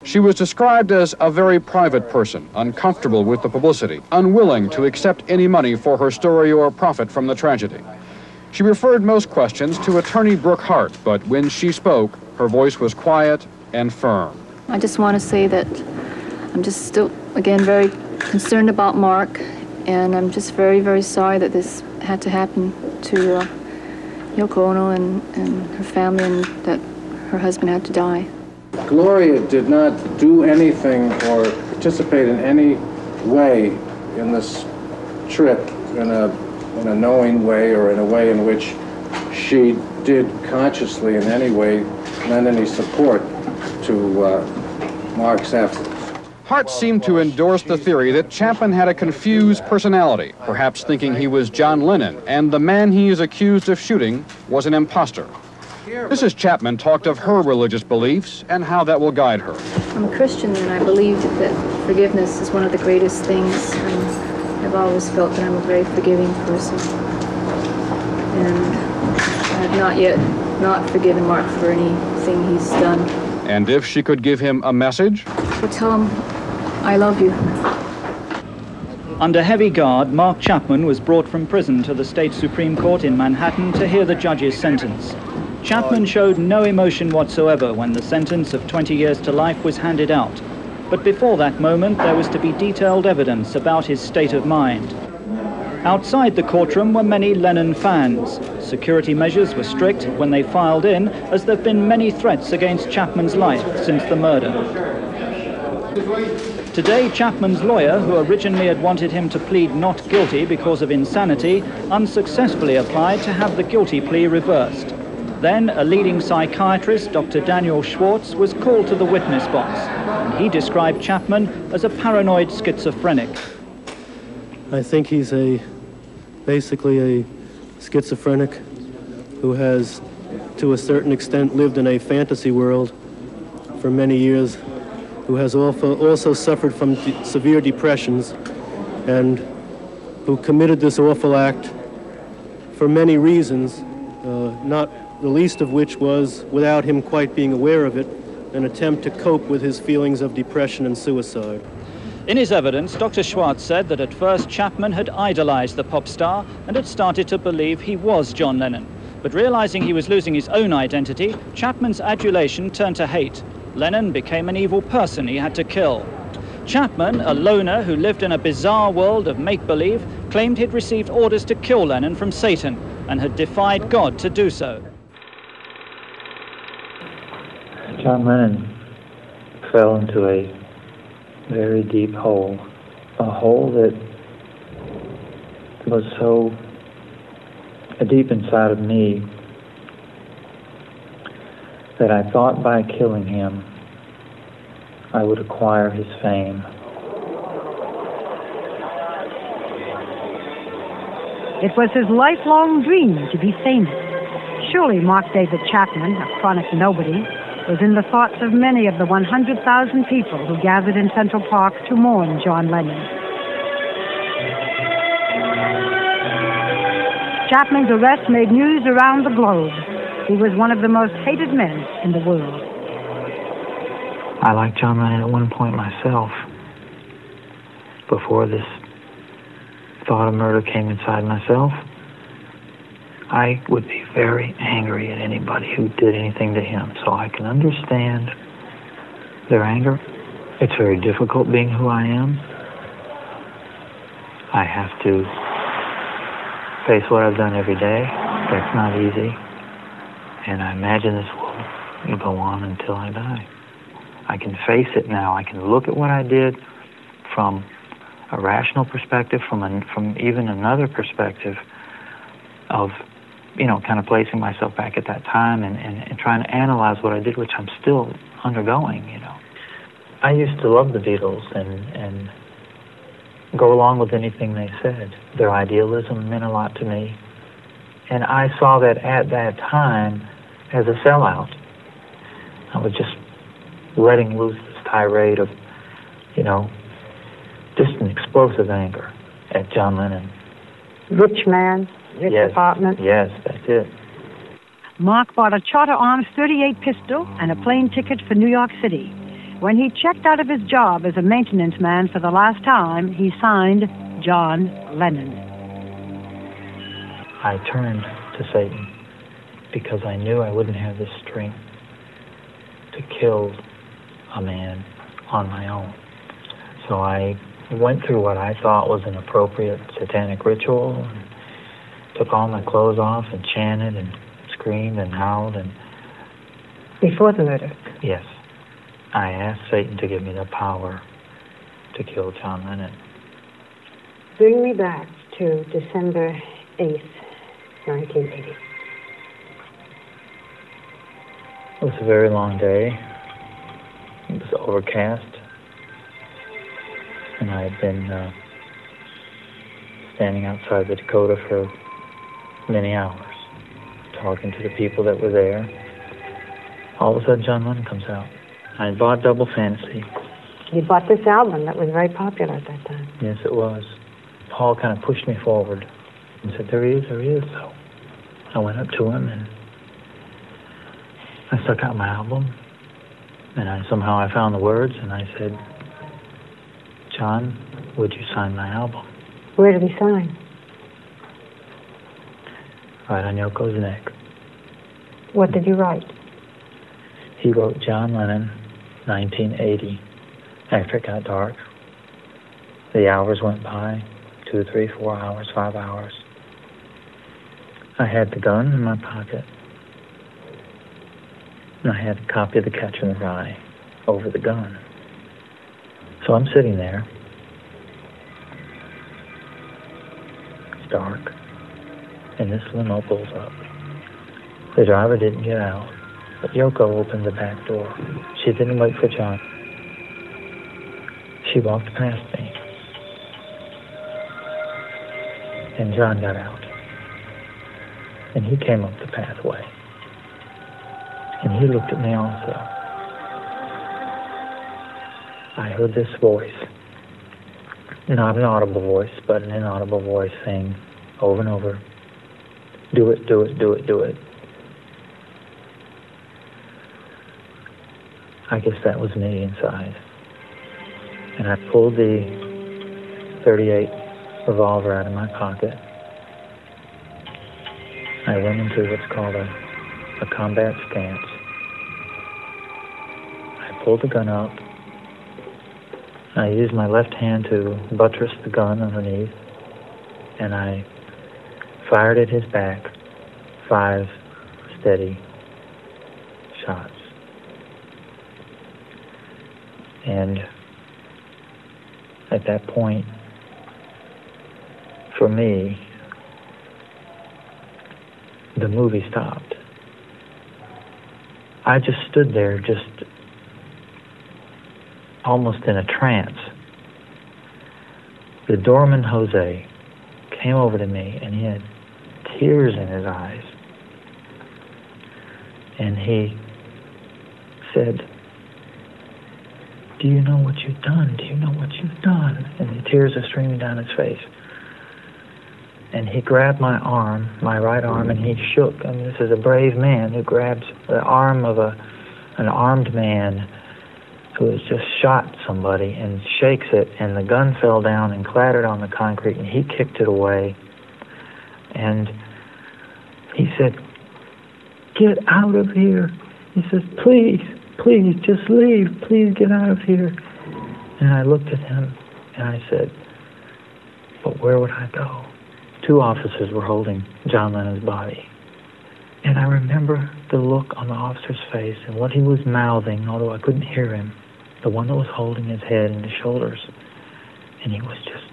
She was described as a very private person, uncomfortable with the publicity, unwilling to accept any money for her story or profit from the tragedy. She referred most questions to attorney Brooke Hart, but when she spoke, her voice was quiet and firm. I just want to say that I'm just still, again, very concerned about Mark, and I'm just very, very sorry that this had to happen to Yoko Ono and her family, and that her husband had to die. Gloria did not do anything or participate in any way in this trip in a knowing way or in a way in which she did consciously in any way lend any support to Mark's efforts. Hart seemed to endorse the theory that Chapman had a confused personality, perhaps thinking he was John Lennon, and the man he is accused of shooting was an imposter. Mrs. Chapman talked of her religious beliefs and how that will guide her. I'm a Christian, and I believe that forgiveness is one of the greatest things. I've always felt that I'm a very forgiving person. And I have not yet not forgiven Mark for anything he's done. And if she could give him a message? Well, tell him I love you. Under heavy guard, Mark Chapman was brought from prison to the State Supreme Court in Manhattan to hear the judge's sentence. Chapman showed no emotion whatsoever when the sentence of 20 years to life was handed out. But before that moment, there was to be detailed evidence about his state of mind. Outside the courtroom were many Lennon fans. Security measures were strict when they filed in, as there have been many threats against Chapman's life since the murder. Today, Chapman's lawyer, who originally had wanted him to plead not guilty because of insanity, unsuccessfully applied to have the guilty plea reversed. Then, a leading psychiatrist, Dr. Daniel Schwartz, was called to the witness box, and he described Chapman as a paranoid schizophrenic. I think he's basically a schizophrenic who has, to a certain extent, lived in a fantasy world for many years, who has also suffered from severe depressions, and who committed this awful act for many reasons, not the least of which was, without him quite being aware of it, an attempt to cope with his feelings of depression and suicide. In his evidence, Dr. Schwartz said that at first Chapman had idolized the pop star and had started to believe he was John Lennon. But realizing he was losing his own identity, Chapman's adulation turned to hate. Lennon became an evil person he had to kill. Chapman, a loner who lived in a bizarre world of make-believe, claimed he'd received orders to kill Lennon from Satan and had defied God to do so. John Lennon fell into a very deep hole, a hole that was so deep inside of me that I thought by killing him I would acquire his fame. It was his lifelong dream to be famous. Surely Mark David Chapman, a chronic nobody, was in the thoughts of many of the 100,000 people who gathered in Central Park to mourn John Lennon. Chapman's arrest made news around the globe. He was one of the most hated men in the world. I liked John Lennon at one point myself, before this thought of murder came inside myself. I would be very angry at anybody who did anything to him, so I can understand their anger. It's very difficult being who I am. I have to face what I've done every day. That's not easy. And I imagine this will go on until I die. I can face it now. I can look at what I did from a rational perspective, from even another perspective of, kind of placing myself back at that time and trying to analyze what I did, which I'm still undergoing, I used to love the Beatles and go along with anything they said. Their idealism meant a lot to me. And I saw that at that time as a sellout. I was just letting loose this tirade of, just an explosive anger at John Lennon. Rich man, rich apartment. Yes, that's it. Mark bought a Charter Arms .38 pistol and a plane ticket for New York City. When he checked out of his job as a maintenance man for the last time, he signed John Lennon. I turned to Satan because I knew I wouldn't have the strength to kill a man on my own. So I went through what I thought was an appropriate satanic ritual and took all my clothes off and chanted and screamed and howled. And before the murder? Yes. I asked Satan to give me the power to kill John Lennon. Bring me back to December 8th, 1980. It was a very long day. It was overcast. And I had been standing outside the Dakota for many hours, talking to the people that were there. All of a sudden, John Lennon comes out. I had bought Double Fantasy. You bought this album that was very popular at that time. Yes, it was. Paul kind of pushed me forward and said, there he is. So I went up to him and I stuck out my album. And somehow I found the words and I said, John, would you sign my album? Where did he sign? Right on Yoko's neck. What did you write? He wrote John Lennon, 1980. After it got dark, the hours went by, 2, 3, 4 hours, 5 hours. I had the gun in my pocket, and I had a copy of The Catcher in the Rye over the gun. So I'm sitting there. It's dark, and this limo pulls up. The driver didn't get out, but Yoko opened the back door. She didn't wait for John. She walked past me, and John got out, and he came up the pathway, and he looked at me also. I heard this voice, not an audible voice, but an inaudible voice saying over and over, do it, do it, do it, do it. I guess that was me inside. And I pulled the .38 revolver out of my pocket. I went into what's called a combat stance. I pulled the gun up. I used my left hand to buttress the gun underneath, and I fired at his back 5 steady shots. And at that point, for me, the movie stopped. I just stood there, just almost in a trance. The doorman, Jose, came over to me, and he had tears in his eyes. And he said, do you know what you've done? Do you know what you've done? And the tears are streaming down his face. And he grabbed my arm, my right arm, and he shook. I mean, this is a brave man who grabs the arm of an armed man who has just shot somebody and shakes it, and the gun fell down and clattered on the concrete, and he kicked it away. And he said, get out of here. He says, please, please, just leave. Please get out of here. And I looked at him, and I said, but where would I go? 2 officers were holding John Lennon's body. And I remember the look on the officer's face and what he was mouthing, although I couldn't hear him, the one that was holding his head and his shoulders. And he was just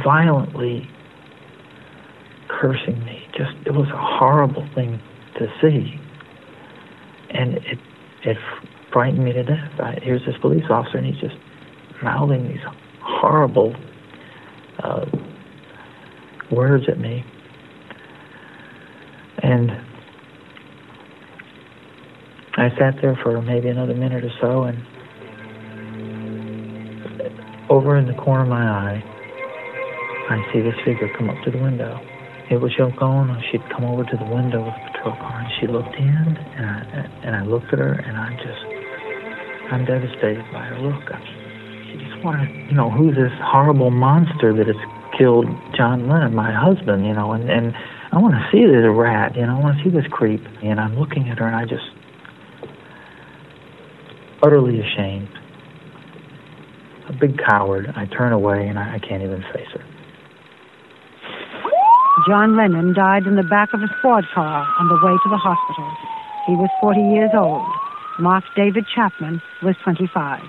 violently cursing me. Just, it was a horrible thing to see. And it frightened me to death. Here's this police officer, and he's just mouthing these horrible words at me. And I sat there for maybe another minute or so, and over in the corner of my eye, I see this figure come up to the window. It was Yoko Ono. She'd come over to the window of the patrol car, and she looked in, and I looked at her, and I just I'm devastated by her look. She just wanted to, you know, who's this horrible monster that has killed John Lennon, my husband, you know, and I want to see this rat, you know, I want to see this creep. And I'm looking at her and I just, utterly ashamed, a big coward. I turn away and I can't even face her. John Lennon died in the back of a squad car on the way to the hospital. He was 40 years old. Mark David Chapman was 25.